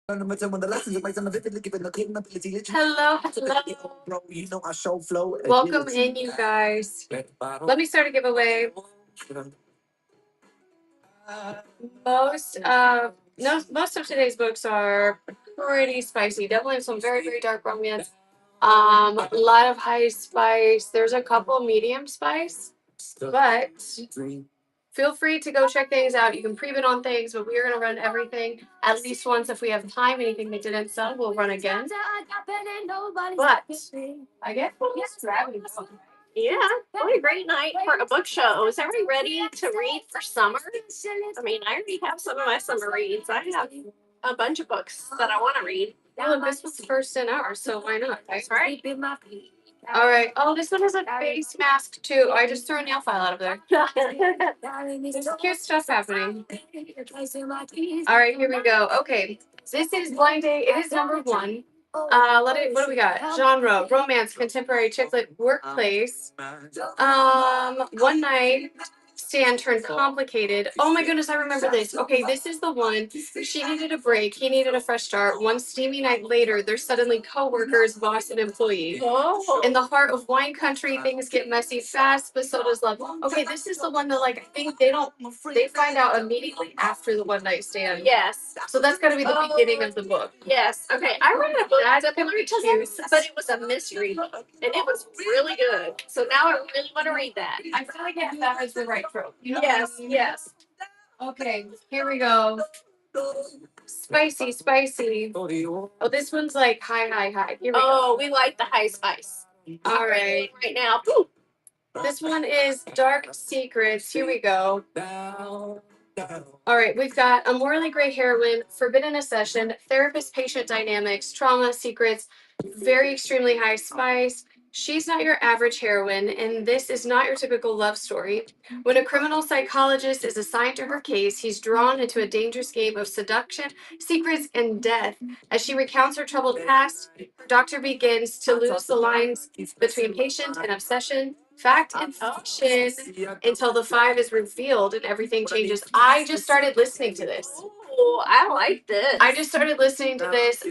Hello, hello. Welcome in, you guys. Let me start a giveaway. Most of no, most of today's books are pretty spicy. Definitely some very, very dark romance. A lot of high spice. There's a couple medium spice, but feel free to go check things out. You can pre-bid on things, but we are going to run everything at least once. If we have time, anything they didn't sell, we'll run again. But I guess we'll just grab it. Yeah, what a great night for a book show. Is everybody ready to read for summer? I mean, I already have some of my summer reads. I have a bunch of books that I want to read. Well, this was the first in ours, so why not? That's right. All right. Oh, this one has a face mask too. I just threw a nail file out of there. There's cute stuff happening. All right, here we go. Okay, this is Blind Date. It is number one. What do we got? Genre: romance, contemporary, chick lit, workplace. One night stand turned complicated. Oh my goodness, I remember this. Okay, this is the one. She needed a break. He needed a fresh start. One steamy night later, they're suddenly co-workers, boss, and employee. Oh. In the heart of wine country, things get messy fast, but so does love. Okay, this is the one that I think they find out immediately after the one night stand. Yes. So that's gotta be the beginning of the book. Yes. Okay, I read a book That's similar to this, but it was a mystery book, and it was really good. So now I really want to read that. I feel like that has the right trope. You know Yes, what I mean? yes. Okay, here we go. Spicy, spicy. Oh, this one's like high, high, high. Here we Oh, we like the high spice. go. All right. Right now. Ooh. This one is Dark Secrets. Here we go. All right, we've got a morally gray heroine, forbidden accession, therapist-patient dynamics, trauma, secrets, very extremely high spice. She's not your average heroine, and this is not your typical love story. When a criminal psychologist is assigned to her case, he's drawn into a dangerous game of seduction, secrets, and death. As she recounts her troubled past, her doctor begins to lose the lines between patient and obsession, fact and fiction, until the five is revealed and everything changes. I just started listening to this. Oh, I like this. I just started listening to this.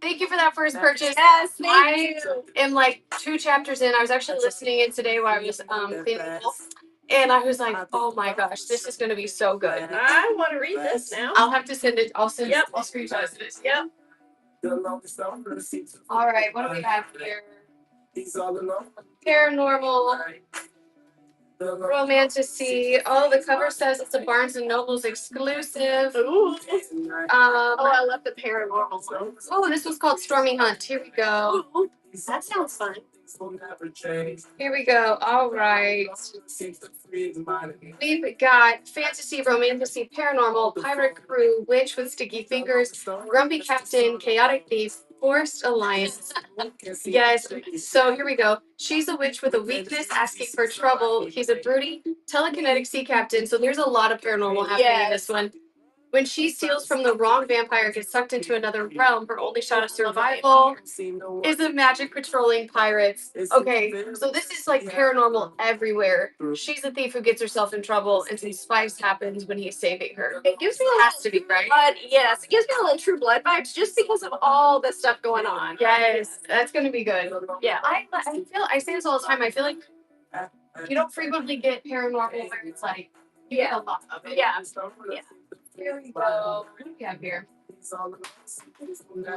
Thank you for that first purchase. Yes, thank you. Am like 2 chapters in. I was actually listening in today while I was cleaning the house. And I was like, oh my gosh, this is going to be so good. I want to read this now. I'll have to send it. I'll screenshot this. Yep. All right, what do we have here? Paranormal, romantasy. Oh, the cover says it's a Barnes and Noble's exclusive. Ooh. Oh, I love the paranormal one. Oh, this one's called Stormy Hunt. Here we go. Ooh, that sounds fun. Here we go. All right. We've got fantasy, romantasy, paranormal, pirate crew, witch with sticky fingers, grumpy captain, chaotic thief, forced alliance. Yes. So here we go. She's a witch with a weakness, asking for trouble. He's a broody, telekinetic sea captain. So there's a lot of paranormal happening in this one. When she steals from the wrong vampire, gets sucked into another realm, her only shot of survival is a magic patrolling pirates. Okay, so this is like paranormal everywhere. She's a thief who gets herself in trouble, and some spice happens when he's saving her. It gives me Has to be, right? blood. Yes, it gives me a little True Blood vibes just because of all the stuff going on. Yes, that's gonna be good. Yeah. I say this all the time. I feel like you don't frequently get paranormal where it's like you get a lot of it. Yeah. Yeah. Here we go. What do we have here?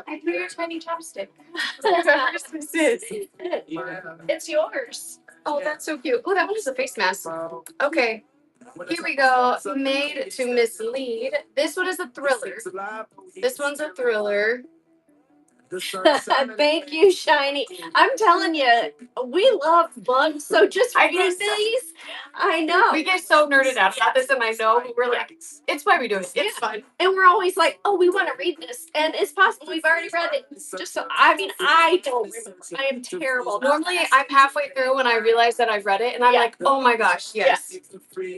I threw your tiny chopstick. This is. It's yours. Oh, that's so cute. Oh, that one is a face mask. Okay. Here we go. Made to Mislead. This one is a thriller. This one's a thriller. Thank you, Shiny. I'm telling you, we love books, so just read these. I know. We get so nerded out about this, and I know, but we're like, it's why we do it. It's fun. And we're always like, oh, we want to read this. And it's possible we've already read it. Just so, I mean, I don't remember. I am terrible. Normally, I'm halfway through when I realize that I've read it, and I'm like, oh my gosh, yes.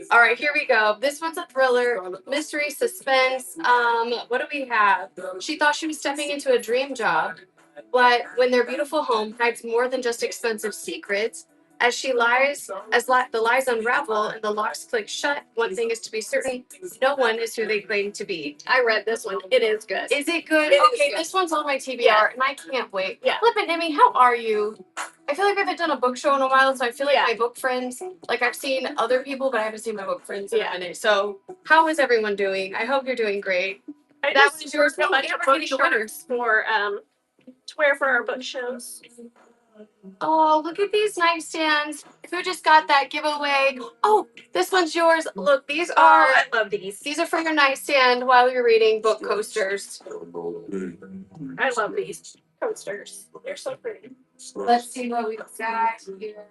All right, here we go. This one's a thriller, mystery, suspense. What do we have? She thought she was stepping into a dream job, but when their beautiful home hides more than just expensive secrets, The lies unravel and the locks click shut, one thing is to be certain: no one is who they claim to be. I read this one. It is good. Is it good? It is Okay, good. this one's on my TBR, Yeah. and I can't wait. Yeah. Flip it, Nimmy. How are you? I feel like I haven't done a book show in a while, so I feel like Yeah. my book friends, like I've seen other people, but I haven't seen my book friends in Yeah. a minute. So, how is everyone doing? I hope you're doing great. I That just was yours. ordered a bunch of We're book getting a winner. shirts for to wear for our book shows. Oh, look at these nightstands. Who just got that giveaway? Oh, this one's yours. Look, these Oh, are I love these. these are for your nightstand while you're reading book coasters. I love these coasters. They're so pretty. Let's see what we've got here.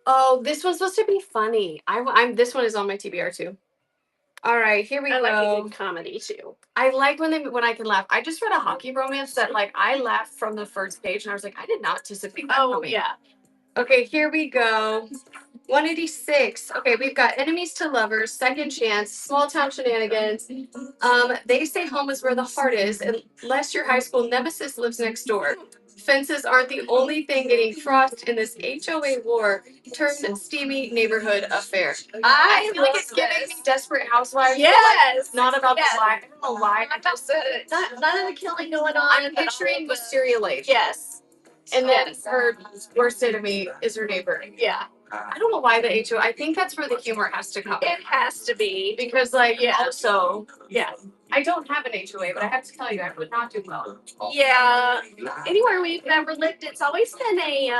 Oh, this one's supposed to be funny. I'm this one is on my TBR too. All right, here we I go. like a good comedy too. I like when I can laugh. I just read a hockey romance that like I laughed from the first page and I was like, I did not anticipate that Oh coming. yeah. Okay, here we go. 186. Okay, we've got enemies to lovers, second chance, small town shenanigans. They say home is where the heart is, unless your high school nemesis lives next door. Fences aren't the only thing getting crossed in this HOA war turned steamy neighborhood affair. I feel like it's giving me Desperate Housewives. Yes. Not about Yes. the lie. I don't know why. Not about none of the killing going on. I'm but picturing all the- Wisteria Lake. Yes. And then Yes. her worst enemy is her neighbor. Yeah. I don't know why the HO. I think that's where the humor has to come. It has to be. Because, like, Yeah. also, Yeah. I don't have an HOA, but I have to tell you, I would not do well. Yeah. Anywhere we've ever lived, it's always been a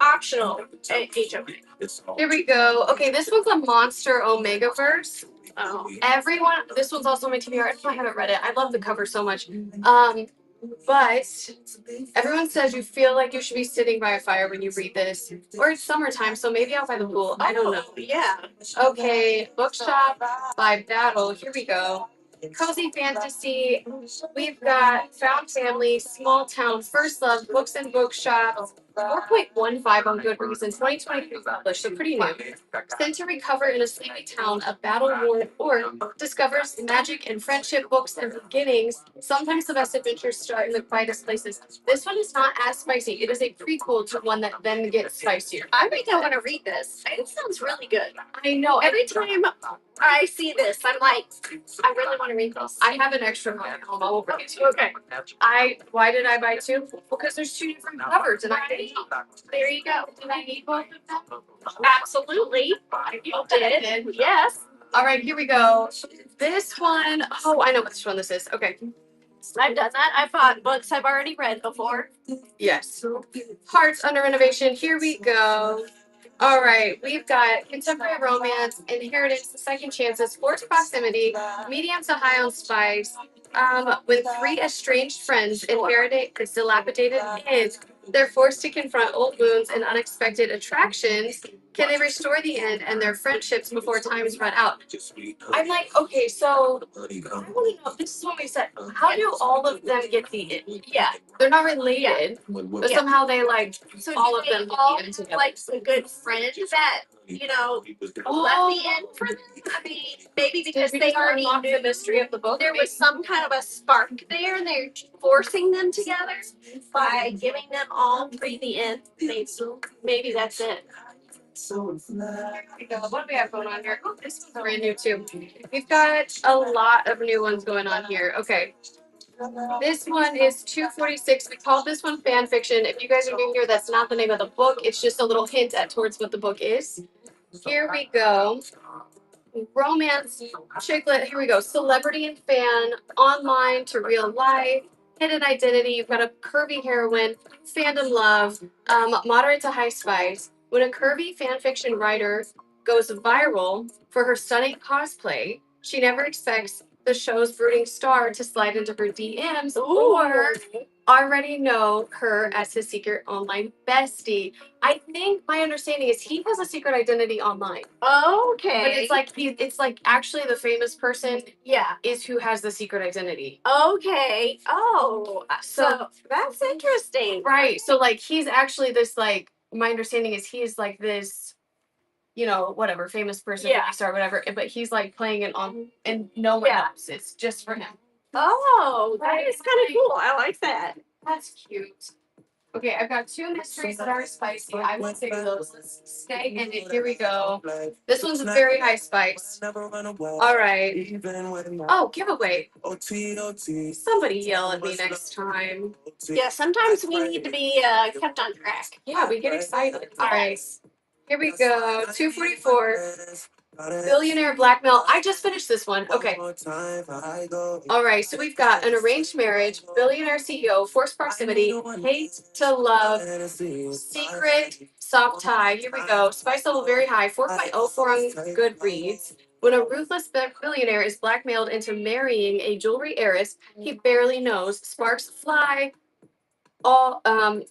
optional HOA. Here we go. Okay, this one's a Monster Omegaverse. Oh. Everyone, this one's also on my TBR. I haven't read it. I love the cover so much. But everyone says you feel like you should be sitting by a fire when you read this. Or it's summertime, so maybe out by the pool. I don't know. Yeah. Okay, Bookshop by Battle. Here we go. Cozy fantasy. We've got Found Family, Small Town, First Love, Books and Bookshops. 4.15 on Goodreads in 2023 published, so pretty new. Sent to recover in a sleepy town, a battle-worn orc discovers magic and friendship, books, and beginnings. Sometimes the best adventures start in the quietest places. This one is not as spicy. It is a prequel to one that then gets spicier. I think I want to read this. It sounds really good. I know. Every time I see this, I'm like, I really want to read this. I have an extra copy at home. I will bring it to you. Okay. Why did I buy two? Because there's two different covers, and I didn't. There you go. Did I need both of them? Absolutely. You did. Yes. All right, here we go. This one, oh, I know which one this is. Okay. I've done that. I've bought books I've already read before. Yes. Hearts under renovation. Here we go. All right, we've got contemporary romance, inheritance, second chances, forced proximity, medium to high on spice. When three estranged friends inherit a dilapidated inn, they're forced to confront old wounds and unexpected attractions. Can they restore the inn and their friendships before time's run out? I'm like, okay, so I want to know. This is what we said. How do all of them get the inn? Yeah. They're not related, but Yeah. somehow they like So all do of they them get all the inn together. like some good friends that left the end for them. I mean, maybe because Did we they just already unlock knew the mystery of the book? there was some kind of a spark there, and they're forcing them together by giving them all three the end. Maybe that's it. What do we have going on here? Oh, this one's brand new too. We've got a lot of new ones going on here. Okay. This one is 246. We called this one fan fiction. If you guys are new here, that's not the name of the book. It's just a little hint at towards what the book is. Here we go. Romance, chicklet. Here we go. Celebrity and fan, online to real life, hidden identity. You've got a curvy heroine, fandom love, moderate to high spice. When a curvy fan fiction writer goes viral for her stunning cosplay, she never expects the show's brooding star to slide into her DMs or already know her as his secret online bestie. I think my understanding is he has a secret identity online. Okay. But it's like actually the famous person Yeah. is who has the secret identity. Okay. Oh, so that's interesting. Right. So like he's actually this like my understanding is he's like this, whatever, famous person, Yeah. movie star, whatever. But he's like playing it on and no one knows. It's just for him. Oh, that is kind of cool. I like that. That's cute. Okay, I've got two mysteries that are spicy. I will say those. Let's stay in it. Here we go. This one's very high spice. All right. Oh, giveaway. Somebody yell at me next time. Yeah, sometimes we need to be kept on track. Yeah, we get excited. All right. Here we go. 244. Billionaire blackmail. I just finished this one. Okay. All right. So we've got an arranged marriage, billionaire CEO, forced proximity, hate to love, secret, soft tie. Here we go. Spice level very high, 4.04 on Goodreads. When a ruthless billionaire is blackmailed into marrying a jewelry heiress he barely knows, sparks fly all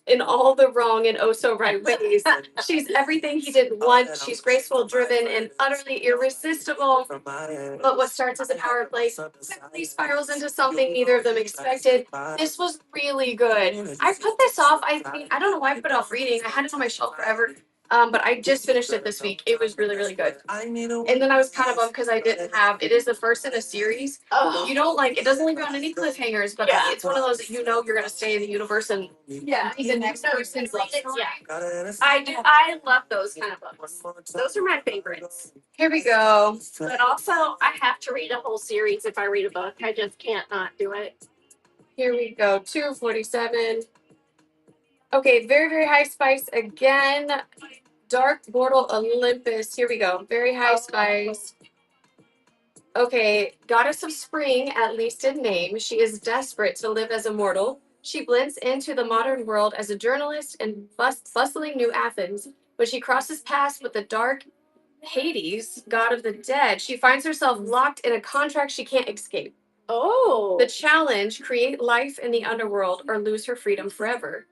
in all the wrong and oh so right ways. She's everything he didn't want. She's graceful, driven, and utterly irresistible. But what starts as a power play quickly spirals into something neither of them expected. This was really good. I put this off. I don't know why I put it off reading. I had it on my shelf forever. But I just finished it this week. It was really, really good. And then I was kind of bummed because I didn't have. It is the first in a series. Oh, You don't like. It doesn't leave you on any cliffhangers, but Yeah. it's one of those that you know you're gonna stay in the universe and yeah. be the next person's love story. Yeah. I do. I love those kind of books. Those are my favorites. Here we go. But also, I have to read a whole series if I read a book. I just can't not do it. Here we go. 247. Okay, very, very high spice again. Dark Mortal Olympus. Here we go. Very high spice. Okay, goddess of spring, at least in name. She is desperate to live as a mortal. She blends into the modern world as a journalist in bustling New Athens. When she crosses paths with the dark Hades, god of the dead, she finds herself locked in a contract she can't escape. Oh. The challenge: create life in the underworld or lose her freedom forever.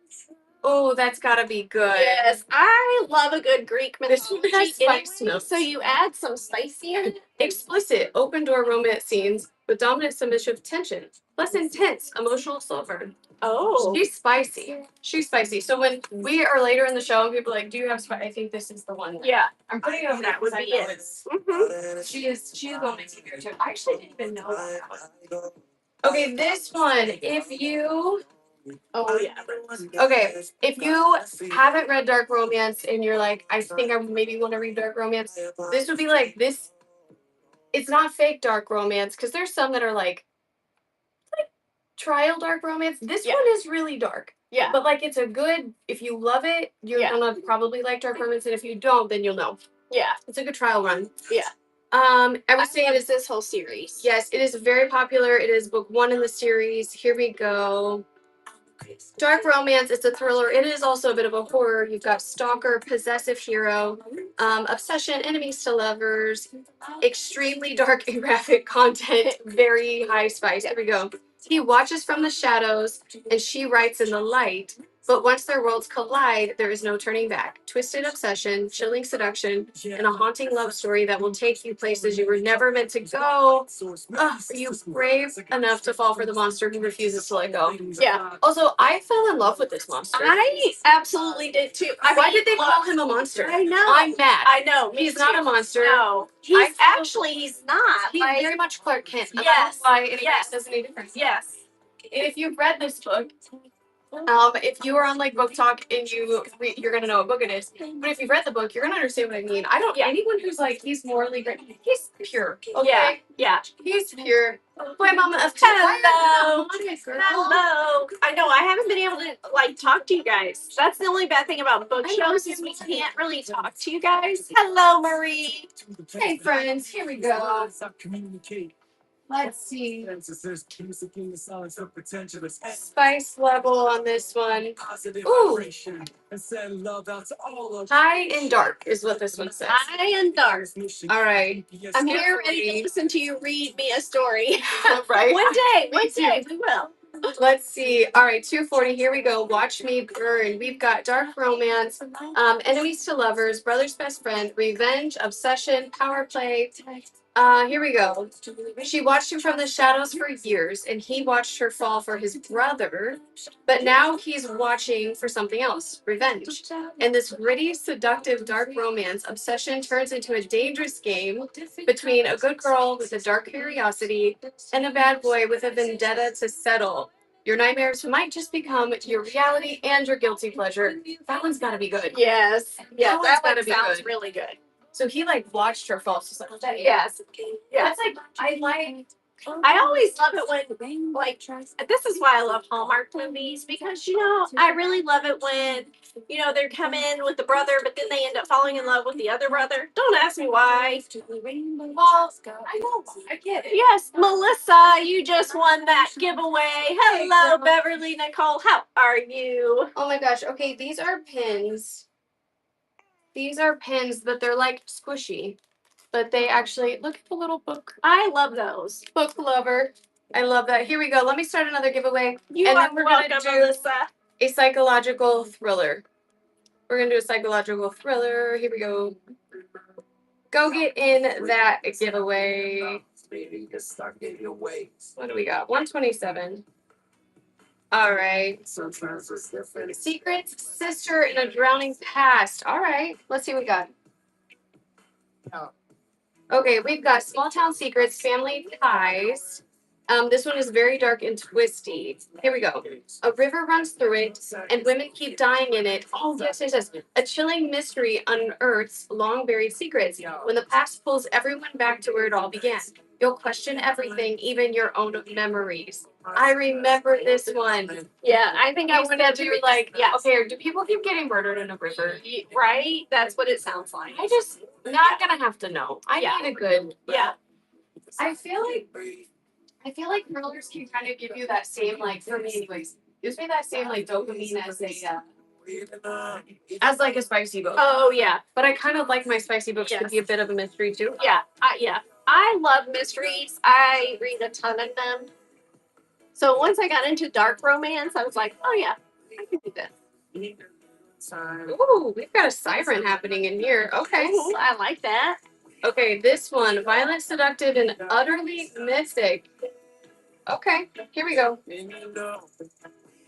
Oh, that's gotta be good. Yes, I love a good Greek This one mythology. has spice anyway, notes. so you add some spicy in it. Explicit, open door romance scenes with dominant submissive tension, plus intense emotional sulfur. Oh. She's spicy. She's spicy. So when we are later in the show and people are like, "Do you have spice?" I think this is the one. Yeah. I'm putting it over That would because I be know it. it's. Mm-hmm. She is going to be here too. I actually didn't even know that one. Okay, this one. If you Oh yeah. Okay, if you haven't read dark romance and you're like, I think I maybe want to read dark romance, this would be like this. It's not fake dark romance because there's some that are like trial dark romance. This Yeah. one is really dark. Yeah. But like it's a good. If you love it, you're Yeah. gonna probably like dark romance, and if you don't, then you'll know. Yeah. It's a good trial run. Yeah. I would I say love it is. this whole series. Yes, it is very popular. It is book 1 in the series. Here we go. Dark romance, it's a thriller. It is also a bit of a horror. You've got stalker, possessive hero, obsession, enemies to lovers, extremely dark and graphic content, very high spice. Here we go. He watches from the shadows and she writes in the light. But once their worlds collide, there is no turning back. Twisted obsession, chilling seduction, and a haunting love story that will take you places you were never meant to go. Are you brave enough to fall for the monster who refuses to let go? Yeah. Also, I fell in love with this monster. I absolutely did too. Why did they call him a monster? I know. I'm mad. I know. Me He's not too. a monster. No. He's not. He's very much Clark Kent. I don't Yes. know why anyone Yes. does any difference. Yes. If you've read this book, if you are on like Book Talk and you're gonna know what book it is. But if you've read the book, you're gonna understand what I mean. I don't. Yeah. Anyone who's like he's morally great, he's pure. Okay. Yeah. Yeah. He's pure. Boy, mama of Hello. Girl. Hello. I know. I haven't been able to like talk to you guys. That's the only bad thing about book I know. shows is we can't really talk to you guys. Hello, Marie. Hey friends, here we go. Let's see. Spice level on this one. Ooh. High and dark is what this one says. High and dark. All right. I'm here ready to listen to you read me a story. Right? One day too. we will. Let's see. All right, 240. Here we go. Watch me burn. We've got dark romance, enemies to lovers, brother's best friend, revenge, obsession, power play, Here we go. She watched him from the shadows for years, and he watched her fall for his brother. But now he's watching for something else, revenge. And this gritty, seductive, dark romance obsession turns into a dangerous game between a good girl with a dark curiosity and a bad boy with a vendetta to settle. Your nightmares might just become your reality and your guilty pleasure. That one's got to be good. Yes. Yeah, That that one's gotta one be sounds good. really good. So he like watched her fall. So it's like, Yes. Yeah. that's like I always love it when, like, this is why I love Hallmark movies because, I really love it when, they're coming with the brother, but then they end up falling in love with the other brother. Don't ask me why. Well, I know. I get it. Yes, Melissa, you just won that giveaway. Hello, Beverly Nicole. How are you? Oh my gosh. Okay, these are pins. These are pins, but they're like squishy. But they actually look at the little book. I love those. Book lover. I love that. Here we go. Let me start another giveaway. You And are then we're welcome, gonna do Melissa. a psychological thriller. We're gonna do a psychological thriller. Here we go. Go get in that giveaway. What do we got? 127. All right. Secrets, sister in a drowning past. All right. Let's see what we got. Okay, we've got small town secrets, family ties. This one is very dark and twisty. Here we go. A river runs through it, and women keep dying in it. Oh, yes. A chilling mystery unearths long buried secrets. When the past pulls everyone back to where it all began, you'll question everything, even your own memories. I remember this one. Yeah, I think I I want want to to do like, yeah. okay, do people keep getting murdered in a river? Right? That's what it sounds like. I just not gonna have to know. I Yeah. need a good. Yeah. I feel like thrillers can kind of give you that same like for me anyways. Gives me that same like dopamine as like a spicy book. Oh yeah. But I kind of like my spicy books to Yes. be a bit of a mystery too. Yeah. I love mysteries. I read a ton of them. So once I got into dark romance, I was like, oh yeah, I can do this. Ooh, we've got a siren happening in here. Okay. Ooh, I like that. Okay, this one, violent, seductive, and utterly mystic. Okay, here we go.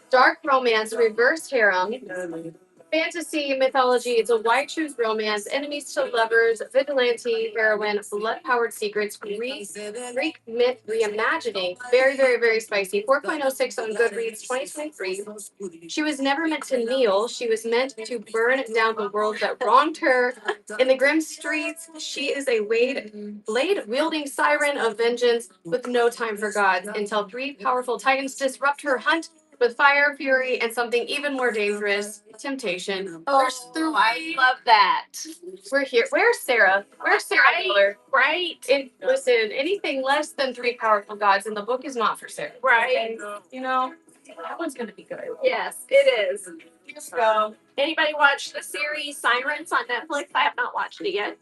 Dark romance, reverse harem. Fantasy mythology, it's a white shoes romance, enemies to lovers, vigilante heroine, blood-powered secrets, Greek myth reimagining. Very, very, very spicy. 4.06 on Goodreads, 2023. She was never meant to kneel. She was meant to burn down the world that wronged her. In the grim streets, she is a blade-wielding siren of vengeance with no time for gods until three powerful titans disrupt her hunt with fire, fury, and something even more dangerous, temptation. There's three. I love that. We're here. Where's Sarah? Where's Sarah Miller? Right. Listen, anything less than three powerful gods in the book is not for Sarah. Right. You know, that one's gonna be good. Yes, it is. Let's go. Anybody watch the series Sirens on Netflix? I have not watched it yet.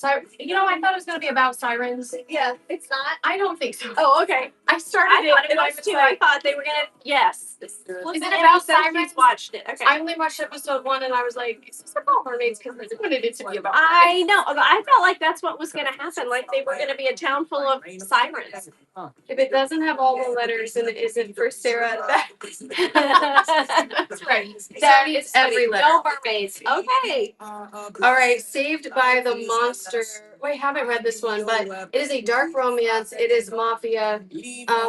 I thought it was gonna be about sirens. Yeah, it's not. I don't think so. Oh, okay. I started I thought it and I was was too. like, I thought they were gonna. Yes. is it about sirens? Watched it. Okay. I only watched episode 1 and I was like, is this about mermaids? Because I wanted it to be about I know. I felt like that's what was going to happen. Like they were going to be a town full of sirens. If it doesn't have all the letters and it isn't for Sarah, that's right. That is every letter. No mermaids. Okay. All right, Saved by the Monster. Wait, haven't read this one, but it is a dark romance. It is mafia.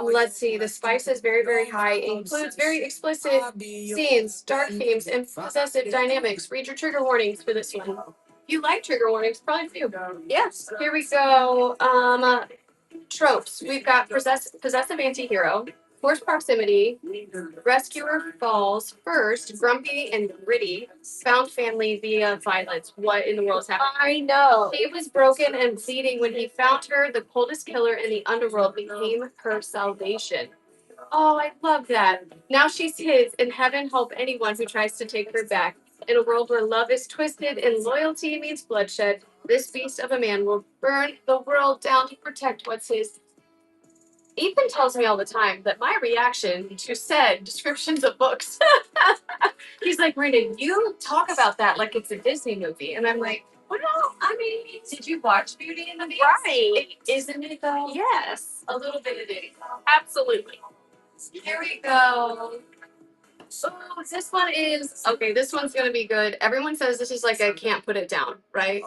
Let's see. The spice is very, very high. It includes very explicit scenes, dark themes, and possessive dynamics. Read your trigger warnings for this one. If you like trigger warnings, probably for you. Yes. Here we go. Tropes. We've got possessive anti-hero, forced proximity, rescuer falls first, grumpy and gritty, found family via violence. What in the world is happening? I know. He was broken and bleeding when he found her. The coldest killer in the underworld became her salvation. Oh, I love that. Now she's his, and heaven help anyone who tries to take her back. In a world where love is twisted and loyalty means bloodshed, this beast of a man will burn the world down to protect what's his. Ethan tells me all the time that my reaction to said descriptions of books, he's like, Brandon, you talk about that like it's a Disney movie. And I'm like, well, I mean, Did you watch Beauty and the Beast? Right. Isn't it though? Yes. A little bit of it. Absolutely. Here we go. Oh, this one is okay. This one's gonna be good. Everyone says this is like I can't put it down, right?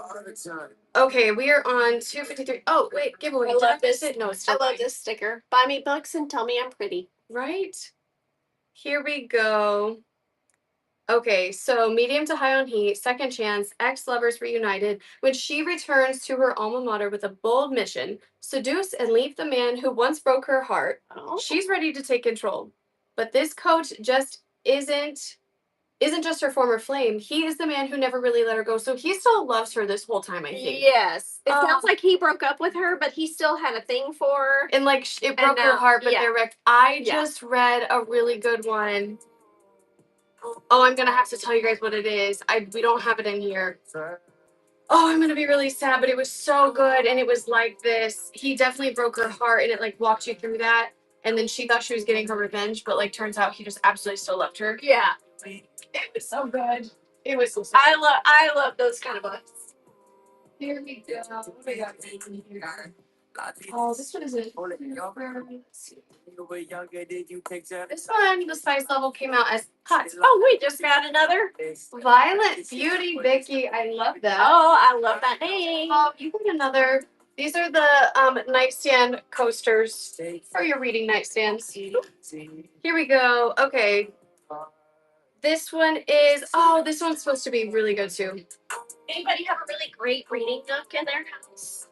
Okay, we are on 253. Oh, wait, giveaway. I Did love miss this. it? No, it's I still love going. this sticker. Buy me books and tell me I'm pretty. Right? Here we go. Okay, so medium to high on heat, second chance, ex-lovers reunited. When she returns to her alma mater with a bold mission, seduce and leave the man who once broke her heart. Oh. She's ready to take control. But this coach just isn't just her former flame. He is the man who never really let her go. So he still loves her this whole time, I think. Yes. It sounds like he broke up with her, but he still had a thing for her. And like it broke her heart, but yeah. they're wrecked. I Yeah. just read a really good one. Oh, I'm gonna have to tell you guys what it is. We don't have it in here. Oh, I'm gonna be really sad, but it was so good, and it was like this. He definitely broke her heart, and it like walked you through that. And then she thought she was getting her revenge, but like turns out he just absolutely still loved her. Yeah. It was so good. It was so sad. I love those kind of books. Here we go. What do we got in here? Oh, this one is a. Let's see. This one, the spice level came out as hot. Oh, we just got another. Violet Beauty Vicky. I love that. Oh, I love that name. Oh, you got another. These are the nightstand coasters for your reading nightstands. Here we go. Okay. This one is. Oh, this one's supposed to be really good too. Anybody have a really great reading nook in their house?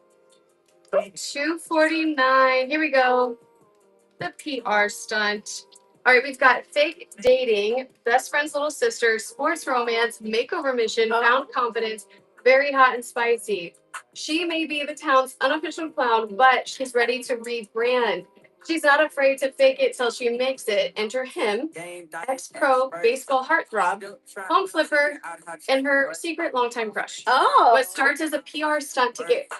249. Here we go. The PR stunt. All right, we've got fake dating, best friend's little sister, sports romance, makeover mission, found confidence, very hot and spicy. She may be the town's unofficial clown, but she's ready to rebrand. She's not afraid to fake it till she makes it. Enter him, ex-pro baseball heartthrob, home flipper, and her secret longtime crush. Oh. What starts as a PR stunt to get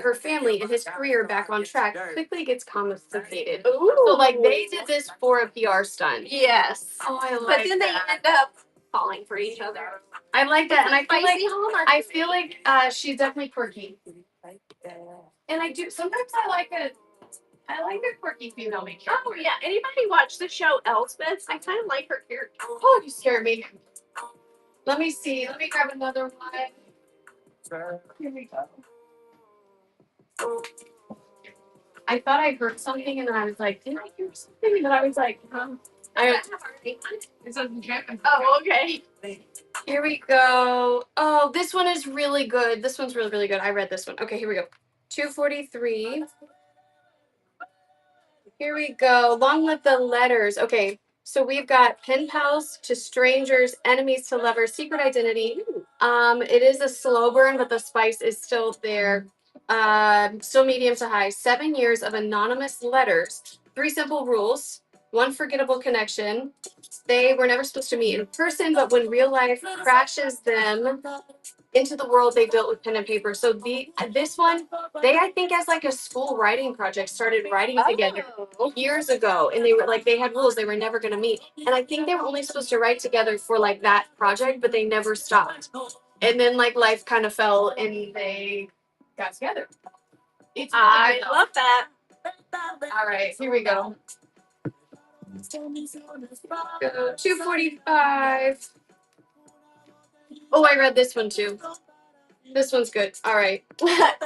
her family and his career back on track quickly gets complicated. Ooh. So like they did this for a PR stunt. Yes. Oh, I like But then that. they end up falling for each other. I like that, and I Spicy feel like she's definitely quirky. And I do sometimes I like a quirky female main character. Oh yeah. Anybody watch the show Elsbeth? I kind of like her character. Oh, you scared me. Let me see. Let me grab another one. Here we go. I thought I heard something, and then I was like, did I hear something? And then I was like, Oh, okay. Here we go. Oh, this one is really good. This one's really, really good. I read this one. Okay, here we go. 243. Here we go. Long live the letters. Okay, so we've got pen pals to strangers, enemies to lovers, secret identity. It is a slow burn, but the spice is still there. Still medium to high. 7 years of anonymous letters. 3 simple rules. 1 forgettable connection. They were never supposed to meet in person, but when real life crashes them into the world they built with pen and paper. So this one, they I think as like a school writing project started writing together years ago, and they had rules they were never going to meet, and I think they were only supposed to write together for like that project, but they never stopped. And then like life kind of fell, and they got together. It's really I good, love that. all right, here we go. 245. Oh, I read this one too. This one's good. All right.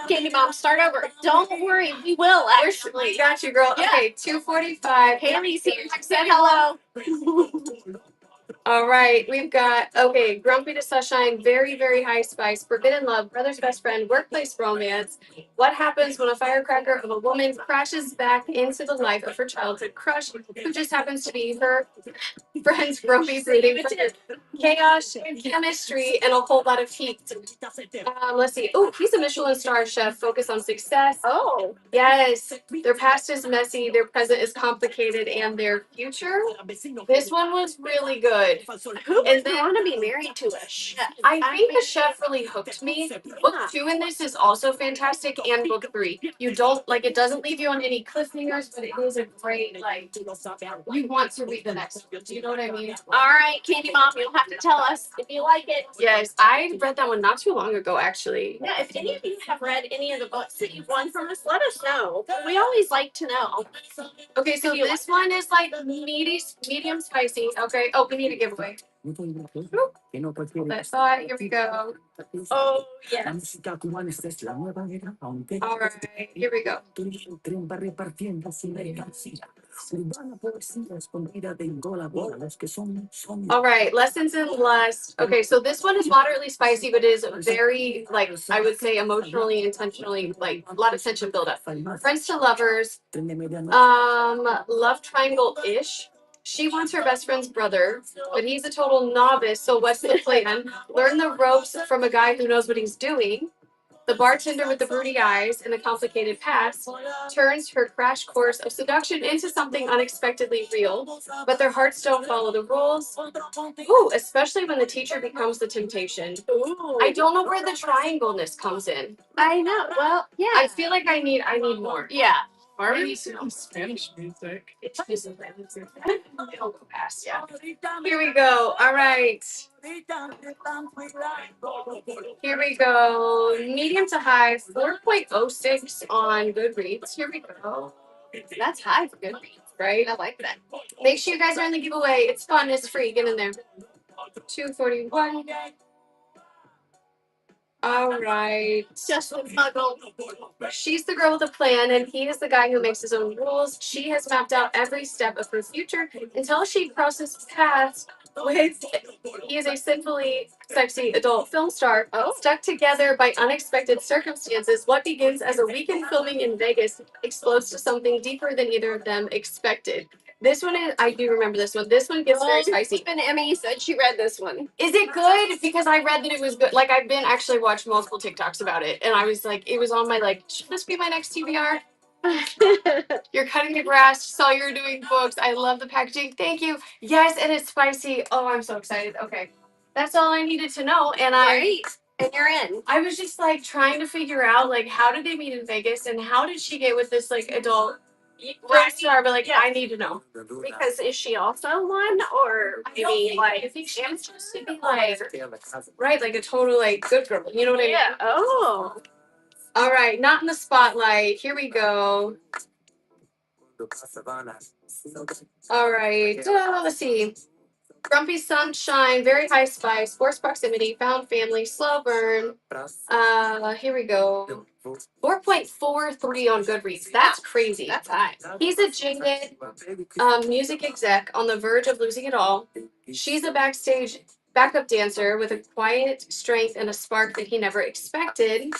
Candy Mom, start over. Don't worry, we will actually. We got you, girl. Yeah. Okay, 245. Haley's here. She said hello. All right, we've got, okay, Grumpy to Sunshine, very, very high spice, forbidden love, brother's best friend, workplace romance. What happens when a firecracker of a woman crashes back into the life of her childhood crush, who just happens to be her friend's Grumpy's leading chaos, chemistry, and a whole lot of heat. Let's see. Oh, he's a Michelin star chef, focused on success. Oh. Yes, their past is messy, their present is complicated, and their future. This one was really good. good. Who And would then- want to be married to a chef? I think the chef really hooked me. Book 2 in this is also fantastic, and book 3. You don't like it doesn't leave you on any cliffhangers, but it is a great like you want to read the next one. Do you know what I mean? All right, Candy Mom, you'll have to tell us if you like it. Yes, I read that one not too long ago actually. Yeah, if any of you have read any of the books that you've won from us, let us know. We always like to know. Okay, so this one is like medium spicy. Okay. Oh, we need a giveaway. That's all right. Here we go. Oh, yes. All right. Here we go. All right. Lessons in Lust. Okay, so this one is moderately spicy, but is very like I would say emotionally, intentionally, like a lot of tension buildup. Friends to lovers. Love triangle ish. She wants her best friend's brother, but he's a total novice. So what's the plan? Learn the ropes from a guy who knows what he's doing. The bartender with the broody eyes and the complicated past turns her crash course of seduction into something unexpectedly real, but their hearts don't follow the rules. Ooh, especially when the teacher becomes the temptation. Ooh. I don't know where the triangleness comes in. I know. Well, yeah. I feel like I need more. Yeah. Maybe some Spanish music. It's just it'll go past, yeah. Here we go. All right. Here we go. Medium to high, 4.06 on Goodreads. Here we go. That's high for Goodreads, right? I like that. Make sure you guys are in the giveaway. It's fun. It's free. Get in there. 241. All right. Just a muggle. She's the girl with a plan, and he is the guy who makes his own rules. She has mapped out every step of her future until she crosses paths with. He is a sinfully sexy adult film star, stuck together by unexpected circumstances. What begins as a weekend filming in Vegas explodes to something deeper than either of them expected. This one is, I do remember this one. This one gets very spicy. Even Emmy said she read this one. Is it good? Because I read that it was good. Like, I've been actually watched multiple TikToks about it, and I was like, it was on my, like, should this be my next TBR? You're cutting the grass. Saw you're doing books. I love the packaging. Thank you. Yes, and it's spicy. Oh, I'm so excited. Okay. That's all I needed to know. And Right. And you're in. I was just, like, trying to figure out, like, how did they meet in Vegas, and how did she get with this, like, adult rock star? But, like, Yeah. I need to know. Because is she also one, or maybe I like think she was just to be like, right, like a total like good girl. You know what I mean? yeah. Oh. All right, not in the spotlight. Here we go. All right, let's see. Grumpy sunshine, very high spice, forced proximity, found family, slow burn. Here we go. 4.43 on Goodreads. That's crazy. That's high. He's a jaded music exec on the verge of losing it all. She's a backstage backup dancer with a quiet strength and a spark that he never expected.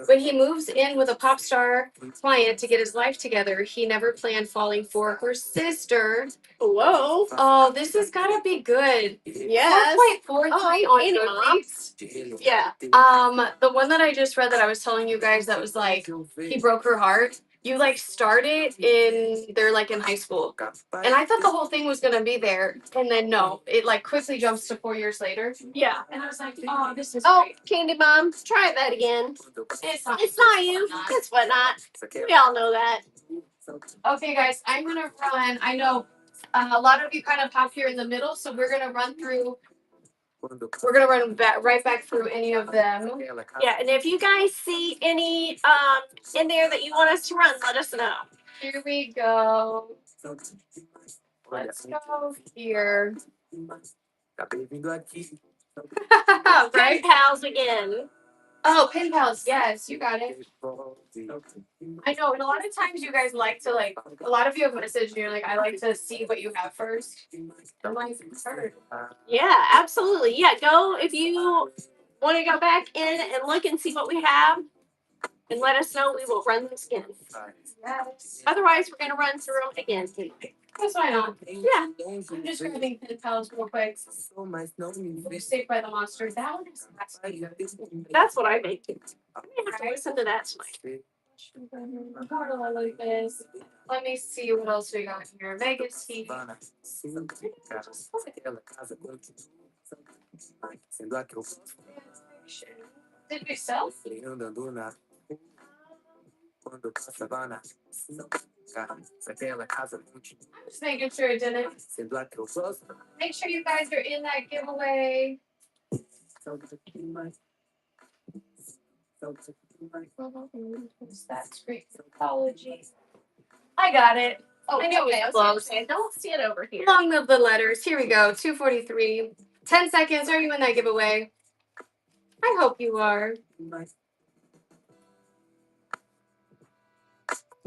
When he moves in with a pop star client to get his life together, he never planned falling for her sister. Whoa. Oh, this has got to be good. Yes. 4.43 Oh, on Annie, Mom. Goodreads. Yeah. The one that I just read that I was telling you guys that was like he broke her heart. You like start it in they're like in high school, and I thought the whole thing was gonna be there, and then no, it like quickly jumps to 4 years later, Yeah. and I was like, oh, this is Oh, great. Candy Mom, try that again. It's not. It's not you. It's whatnot. We all know that. Okay, guys, I'm gonna run. I know a lot of you kind of hop here in the middle, so we're gonna run through. We're gonna run back right back through any of them. Yeah, and if you guys see any in there that you want us to run, let us know. Here we go. Let's go here. Pen Right? pals again. Oh, pen pals. Yes, you got it. I know, and a lot of times you guys like to like. A lot of you have messaged and you're like, I like to see what you have first. I'm like, heard. Yeah, absolutely. Yeah, go if you want to go back in and look and see what we have, and let us know. We will run this again. Yes. Otherwise, we're gonna run through them again. That's why not. Yeah. I'm just grabbing pen pals real quick. Saved by the Monster. That one is That's what I make too. I may have to listen to that tonight. Let me see what else we got here. Vegas Heat. Did we sell? I'm just making sure it didn't. Make sure you guys are in that giveaway. That's great. Apology. I got it. Oh, I knew it was close. Okay. Don't see it over here. Along the letters. Here we go. 243. 10 seconds. Are you in that giveaway? I hope you are.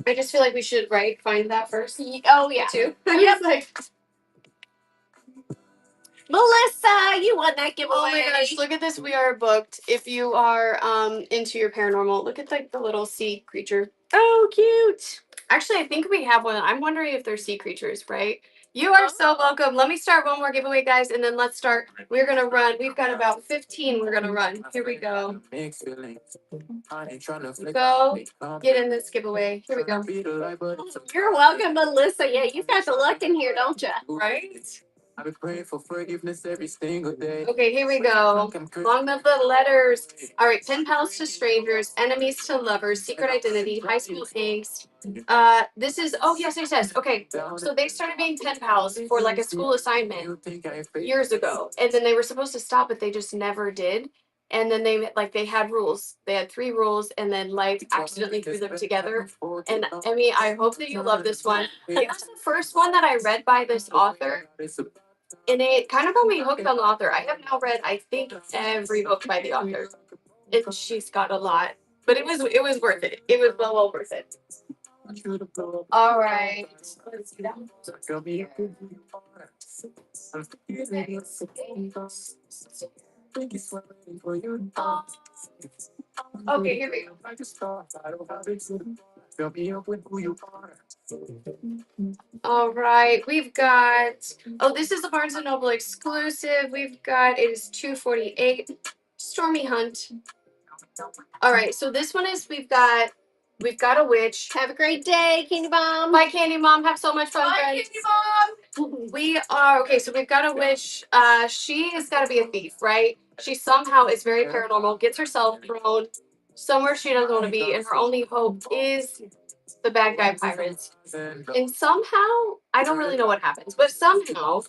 I just feel like we should find that first. Oh yeah. Too. Yep. Like, Melissa, you won that giveaway. oh my gosh, look at this. We are booked. If you are into your paranormal, look at the little sea creature. Oh, cute. Actually, I think we have one. I'm wondering if they're sea creatures, right? You are so welcome. Let me start one more giveaway, guys, and then let's start. We're gonna run. We've got about 15 we're gonna run. Here we go. Go get in this giveaway. Here we go. You're welcome, Melissa. Yeah, you've got the luck in here, don't you? Right? I've been praying for forgiveness every single day. Okay, here we go. Along with the letters. All right, pen pals to strangers, enemies to lovers, secret identity, high school angst. This is yes. Okay, so they started being pen pals for like a school assignment years ago, and then they were supposed to stop, but they just never did. And then they had rules. They had 3 rules, and then life accidentally threw them together. And Emmy, I hope that you love this one. It was the first one that I read by this author. And it kind of got me hooked on the author. I have now read, I think, every book by the author. And she's got a lot. But it was worth it. It was well worth it. All right. Let's see that one. Okay, here we go. All right, we've got, this is a Barnes & Noble exclusive. We've got, it is 248, Stormy Hunt. All right, so this one is, we've got a witch. Have a great day, Candy Bomb. Bye, Candy Mom. Have so much fun, Bye, friends. Candy Mom. We are, okay, so we've got a witch. She has got to be a thief, right? She somehow is very paranormal, gets herself thrown somewhere she doesn't want to be, and her only hope is the bad guy pirates. And somehow, I don't really know what happens, but somehow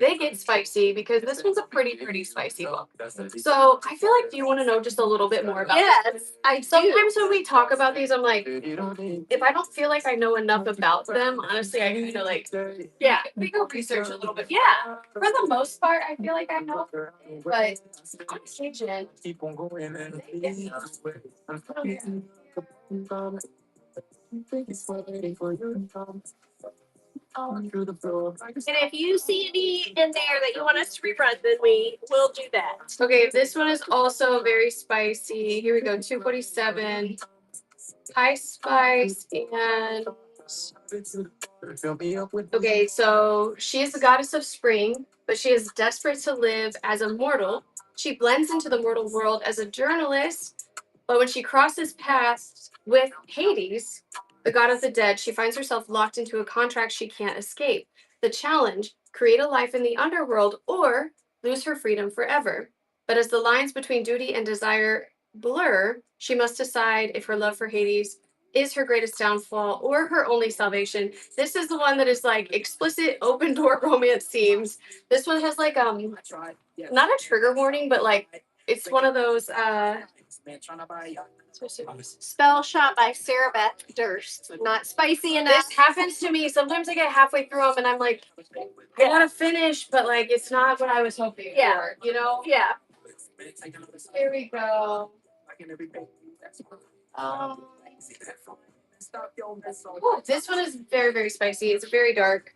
they get spicy because this one's a pretty spicy book. So I feel like, do you want to know just a little bit more about Yes, I do. Sometimes when we talk about these, I'm like, if I don't feel like I know enough about them, honestly, I kind of like, we go research a little bit. Yeah, for the most part, I feel like I know, but on occasion, And if you see any in there that you want us to rerun, then we will do that. Okay, this one is also very spicy. Here we go, 247. High spice and okay, so she is the goddess of spring, but she is desperate to live as a mortal. She blends into the mortal world as a journalist, but when she crosses paths with Hades, the god of the dead, she finds herself locked into a contract she can't escape. The challenge: create a life in the underworld or lose her freedom forever. But as the lines between duty and desire blur, she must decide if her love for Hades is her greatest downfall or her only salvation. This is the one that is like explicit open door romance themes. This one has like not a trigger warning, but like it's one of those Spell Shot by Sarah Beth Durst. Not spicy enough. this happens to me. Sometimes I get halfway through them and I'm like, I gotta finish, but like it's not what I was hoping for, you know? Yeah. Here we go. This one is very spicy. It's very dark.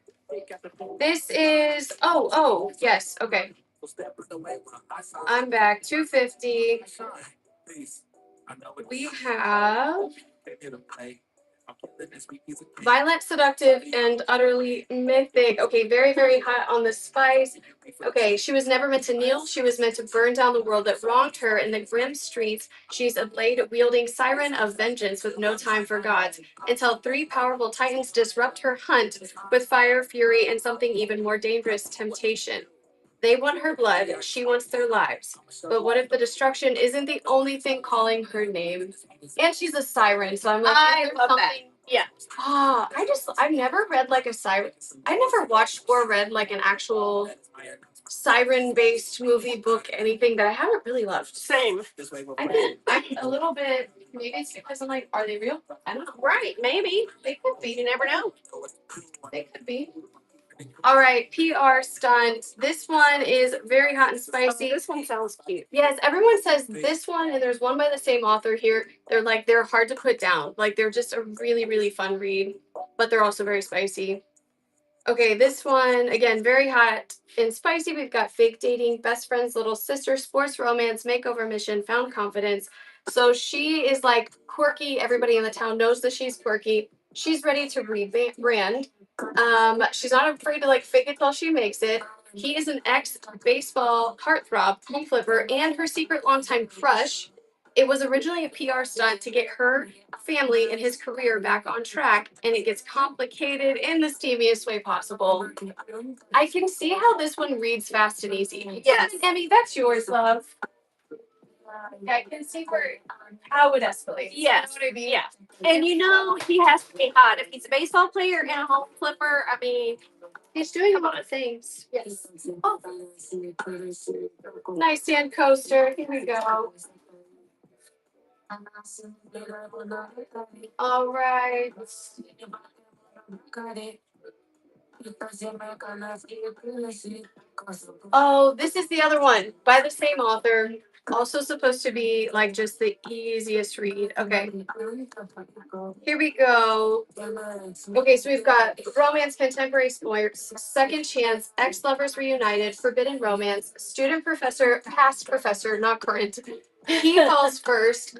This is yes, okay. I'm back. 250. We have Violent, seductive, and utterly mythic. Okay, very, very hot on the spice. Okay, she was never meant to kneel. She was meant to burn down the world that wronged her in the grim streets. She's a blade wielding siren of vengeance with no time for gods until three powerful titans disrupt her hunt with fire, fury, and something even more dangerous, temptation. They want her blood, she wants their lives. But what if the destruction isn't the only thing calling her name? And she's a siren, so I'm like, I is there love that. something- Yeah. I've never read like a siren. I never watched or read like an actual siren based movie, book, anything that I haven't really loved. Same. I think I'm a little bit, maybe it's because I'm like, are they real? I don't know. Right. Maybe. They could be. You never know. They could be. All right, PR stunt. This one is very hot and spicy. This one sounds cute. Yes, everyone says this one, and there's one by the same author here. They're hard to put down. Like they're just a really, really fun read, but they're also very spicy. Okay, this one again, very hot and spicy. We've got fake dating, best friend's little sister, sports romance, makeover mission, found confidence. So she is like quirky. Everybody in the town knows that she's quirky. She's ready to rebrand. She's not afraid to like fake it till she makes it. He is an ex baseball heartthrob, home flipper, and her secret longtime crush. It was originally a PR stunt to get her family and his career back on track, and it gets complicated in the steamiest way possible. I can see how this one reads fast and easy. Yes. Emmy, that's yours, love. I can see how it escalates. Yes. You know what I mean? Yeah. And you know he has to be hot. If he's a baseball player and a home flipper, I mean, He's doing a lot of things. Yes. Oh. Nice sand coaster. Here we go. All right. Oh, this is the other one by the same author. Also supposed to be like just the easiest read. Okay, here we go. Okay, so we've got romance, contemporary sports, second chance, ex-lovers reunited, forbidden romance, student professor, past professor, not current. He falls first.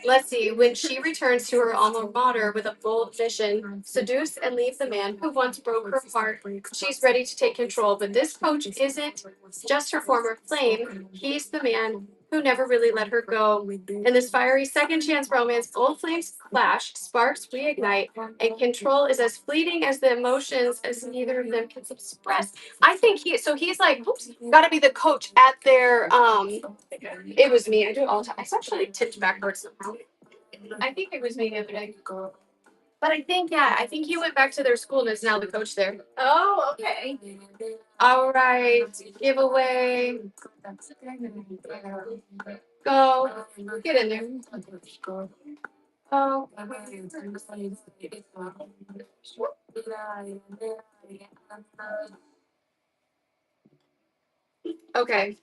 Let's see. When she returns to her alma mater with a bold mission, seduce and leave the man who once broke her heart, she's ready to take control. But this coach isn't just her former flame. He's the man who never really let her go. In this fiery second chance romance, old flames clash, sparks reignite, and control is as fleeting as the emotions as neither of them can express. I think he's like, oops, gotta be the coach at their it was me. I do it all the time. I actually tipped backwards somehow. I think it was me the other day. But I think, yeah, I think he went back to their school and is now the coach there. oh, okay. All right, giveaway. Go. Get in there. Oh. Okay.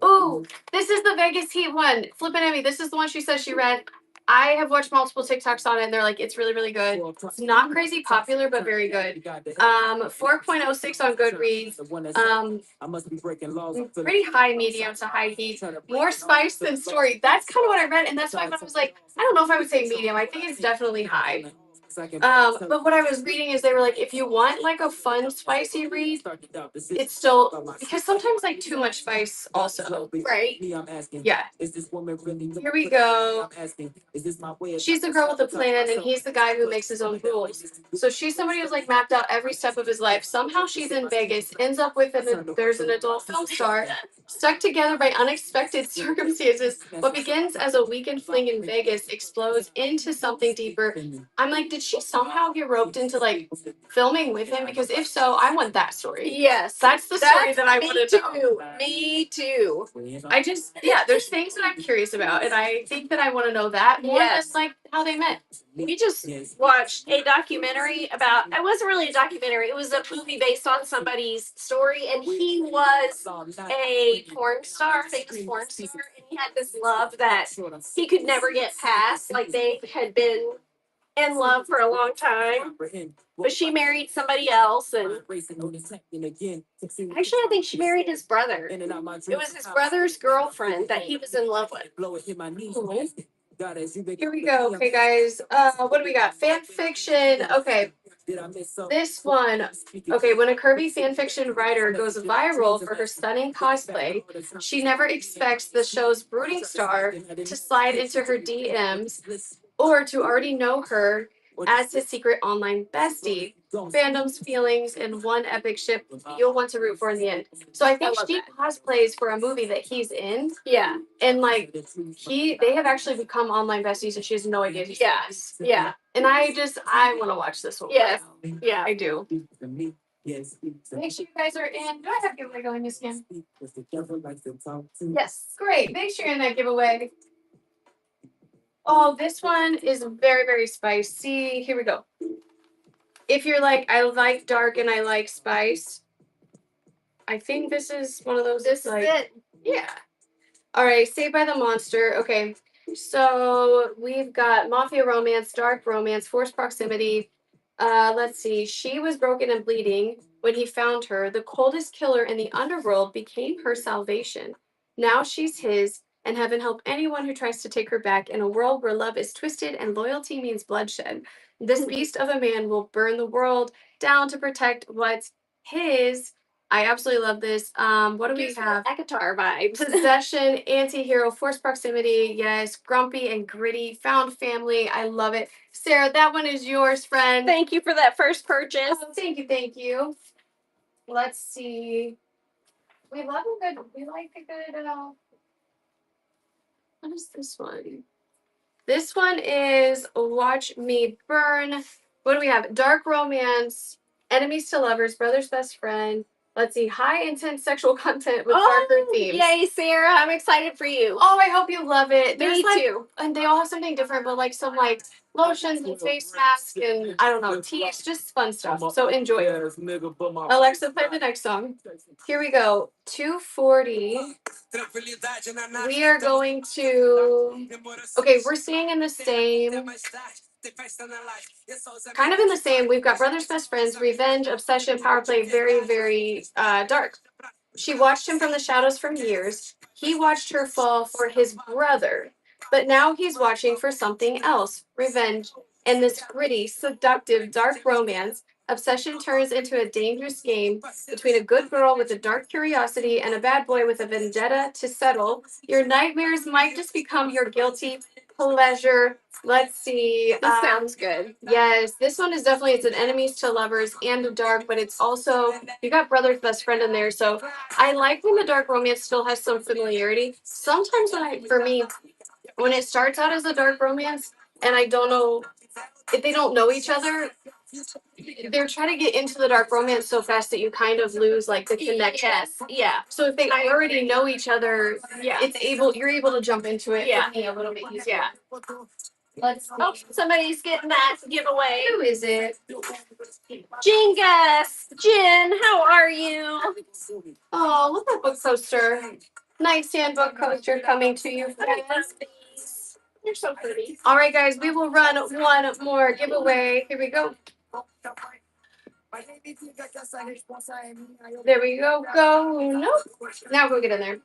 Ooh, this is the Vegas Heat one. Flippin' Emmy. This is the one she says she read. I have watched multiple TikToks on it, and they're like, it's really, really good. It's not crazy popular, but very good. 4.06 on Goodreads. Pretty high medium to high heat. More spice than story. That's kind of what I read, and that's why when I was like, I don't know if I would say medium. I think it's definitely high. But what I was reading is they were like, if you want like a fun, spicy read, it's still because sometimes like too much spice also. Right. Yeah. Here we go. She's the girl with the plan, and he's the guy who makes his own rules. So she's somebody who's like mapped out every step of his life. Somehow she's in Vegas, ends up with there's an adult film star, stuck together by unexpected circumstances. What begins as a weekend fling in Vegas explodes into something deeper. I'm like, did she somehow get roped into like filming with him? Because if so, I want that story. Yes. That's the story that I me want to know. too. Me too. There's things that I'm curious about, and I think that I want to know that more Yes. than like how they met. We just watched a documentary about, it wasn't really a documentary, it was a movie based on somebody's story, and he was a porn star, famous porn star, and he had this love that he could never get past. Like they had been in love for a long time, but she married somebody else, and actually I think she married his brother. It was his brother's girlfriend that he was in love with. Here we go. Okay, guys. What do we got? Fan fiction. Okay, this one. Okay, when a curvy fan fiction writer goes viral for her stunning cosplay, she never expects the show's brooding star to slide into her DMs or to already know her as his secret online bestie. Fandom's feelings in one epic ship you'll want to root for in the end. So I think love she that. cosplays for a movie that he's in, Yeah. and like they have actually become online besties, and she has no idea he's in Yes. this. Yeah. And I want to watch this one. Yes. Right now. Yeah. I do. Make sure you guys are in. Do I have giveaway going this again? Yes. Great. Make sure you're in that giveaway. Oh, this one is very, very spicy. Here we go. If you're like, I like dark and I like spice, I think this is one of those. This like, is it. Yeah. All right. Saved by the Monster. Okay. So we've got mafia romance, dark romance, forced proximity. Let's see. She was broken and bleeding when he found her. The coldest killer in the underworld became her salvation. Now she's his, and heaven help anyone who tries to take her back in a world where love is twisted and loyalty means bloodshed. This beast of a man will burn the world down to protect what's his. I absolutely love this. What do we have? Akatar vibes. Possession, anti-hero, forced proximity, yes, grumpy and gritty, found family. I love it. Sarah, that one is yours, friend. Thank you for that first purchase. Oh, thank you, thank you. Let's see. We love a good, we like a good, what is this one? This one is Watch Me Burn. What do we have? Dark romance, enemies to lovers, brother's best friend. Let's see, high intense sexual content with darker themes. Yay, Sarah. I'm excited for you. Oh, I hope you love it. There's Me like, too. and they all have something different, but like some like lotions and face masks and I don't know, teas, just fun stuff. So enjoy it. Alexa, play the next song. Here we go. 240. We are going to. Okay, we're staying in the same. Kind of in the same. We've got Brothers Best Friends, Revenge, Obsession, Power Play, very, very dark. She watched him from the shadows for years. He watched her fall for his brother. But now he's watching for something else, revenge. And this gritty, seductive, dark romance, Obsession turns into a dangerous game between a good girl with a dark curiosity and a bad boy with a vendetta to settle. Your nightmares might just become your guilty pleasure. Let's see. This sounds good. Yes, this one is definitely it's an enemies to lovers and dark, but it's also you got brother's best friend in there. So I like when the dark romance still has some familiarity. Sometimes for me, when it starts out as a dark romance and I don't know if they don't know each other, they're trying to get into the dark romance so fast that you kind of lose like the connection. Yes. Yeah. So if they already know each other, Yeah. you're able to jump into it. Yeah. For me a little bit easier. Yeah. Let's see. Oh, somebody's getting that giveaway. Who is it? Jingus. Jen, how are you? Oh, look at that book poster. Nightstand book coaster coming to you, friends. You're so pretty. All right, guys, we will run one more giveaway. Here we go. There we go. Go. Nope. Now go get in there.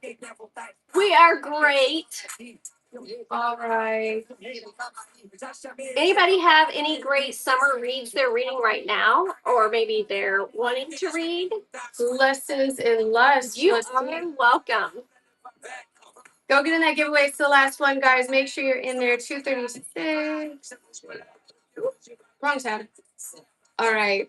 We are great. All right. Anybody have any great summer reads they're reading right now? Or maybe they're wanting to read? Lessons in Lust. You Let's are see. welcome. Go get in that giveaway. It's the last one, guys. Make sure you're in there. 236. Wrong tab. All right.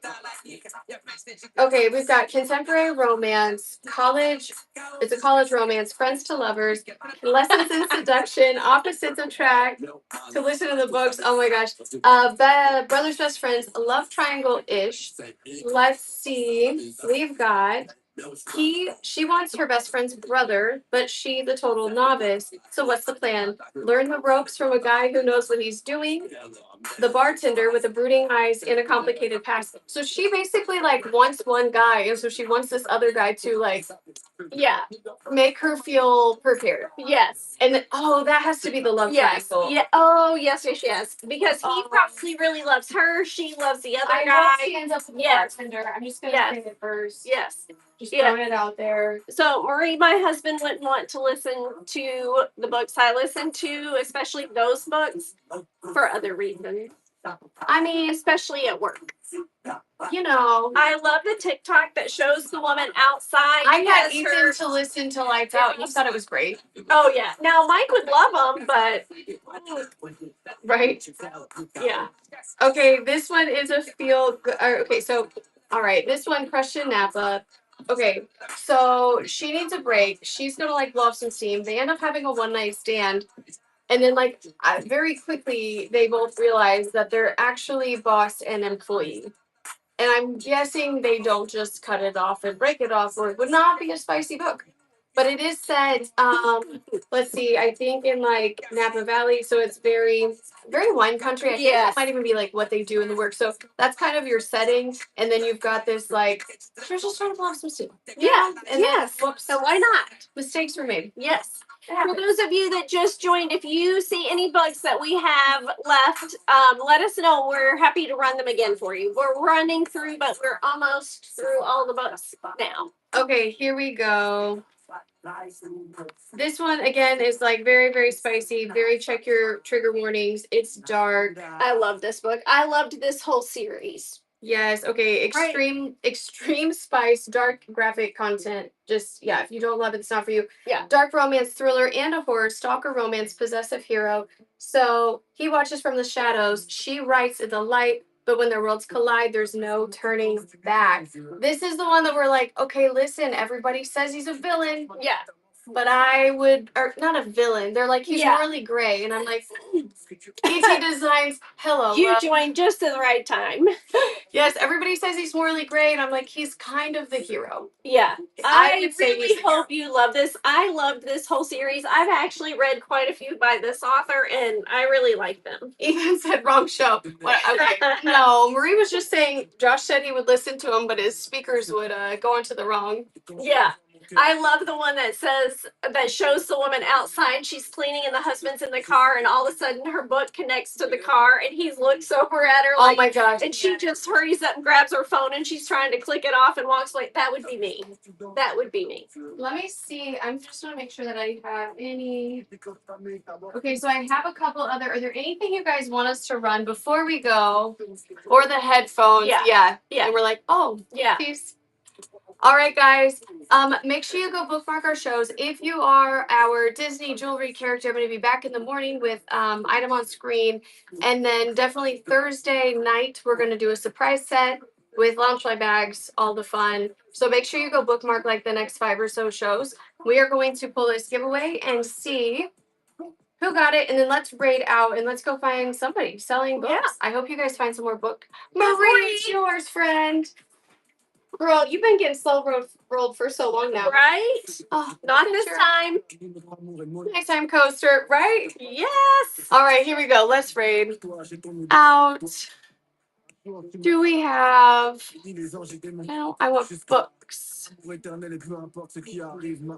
Okay, we've got contemporary romance, college. It's a college romance, friends to lovers, lessons in seduction, opposites attract, to listen to the books. Oh my gosh. Brothers best friends, love triangle ish. Let's see. We've got she wants her best friend's brother, but she the total novice. So what's the plan? Learn the ropes from a guy who knows what he's doing. The bartender with the brooding eyes and a complicated past. So she basically like wants one guy, and so she wants this other guy to like, Yeah. make her feel prepared. Yes. And then, oh, that has to be the love Yes. triangle. Yeah. Oh, yes, yes, yes. Because he probably really loves her. She loves the other I guy. hope she ends up with the Yes. bartender. I'm just gonna Yes. say it first. Yes. Just Yeah. throwing it out there. So Marie, my husband wouldn't want to listen to the books I listen to, especially those books, for other reasons. I mean, Especially at work. you know, I love the TikTok that shows the woman outside. I got has Ethan her- to listen to Lights Out. He thought it was great, Oh yeah. Now Mike would love them, but right? yeah. Okay, this one is a feel good. Okay, so all right, this one, Christian Napa. Okay, so she needs a break. She's gonna like blow off some steam. They end up having a one night stand, and then like very quickly they both realize that they're actually boss and employee. And I'm guessing they don't just cut it off and break it off, or it would not be a spicy book. But it is set, let's see, I think in like Napa Valley, so it's very, very wine country. I think Yes. that might even be like what they do in the work. So that's kind of your setting, and then you've got this like, she was just trying to blow off some steam. Yeah. and Yes. then whoops, So why not? mistakes were made. Yes. It For happens. those of you that just joined, if you see any books that we have left, let us know. We're happy to run them again for you. We're running through, but we're almost through all the books now. Okay, here we go. This one again is like very, very spicy. Very check your trigger warnings. It's dark. I love this book. I loved this whole series. Yes. Okay. Extreme spice, dark graphic content. Just yeah. If you don't love it, it's not for you. Yeah. Dark romance, thriller, and a horror, stalker romance, possessive hero. So he watches from the shadows. She writes in the light. But when their worlds collide, there's no turning back. This is the one that we're like, okay, listen. Everybody says he's a villain, Yeah. but I would, or not a villain. They're like he's Yeah. morally gray, and I'm like, ET Designs. Hello. You love. joined just at the right time. Yes, everybody says he's morally gray, and I'm like, he's kind of the hero. Yeah. I I would say really he's the hero. hope you love this. I loved this whole series. I've actually read quite a few by this author, and I really like them. Ethan said wrong show. What, okay. No, Marie was just saying Josh said he would listen to him, but his speakers would go into the wrong. Yeah. I love the one that shows the woman outside. She's cleaning and the husband's in the car, and all of a sudden her book connects to the car, and he looks over at her Oh like, my gosh. and she just hurries up and grabs her phone, and she's trying to click it off and walks away. That would be me. That would be me. Let me see. I'm just want to make sure that I have any. Okay, so I have a couple other. Are there anything you guys want us to run before we go? Or the headphones? Yeah. Yeah. Yeah. And we're like, oh, Yeah. peace. All right, guys. Make sure you go bookmark our shows. If you are our Disney jewelry character, I'm going to be back in the morning with item on screen, and then definitely Thursday night we're going to do a surprise set with Loungefly bags, all the fun. So make sure you go bookmark like the next 5 or so shows. We are going to pull this giveaway and see who got it, and then let's raid out and let's go find somebody selling books. Yeah. I hope you guys find some more book. Marie, it's yours, friend. Girl, you've been getting slow rolled for so long now. Right? Oh, Not look at this your time. Next time, coaster, right? Yes. All right, here we go. Let's raid. Out. Do we have? No, I want books.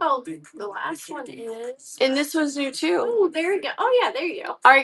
Oh, the last one is. And this one's new too. Oh, there you go. Oh, yeah, there you go. All right.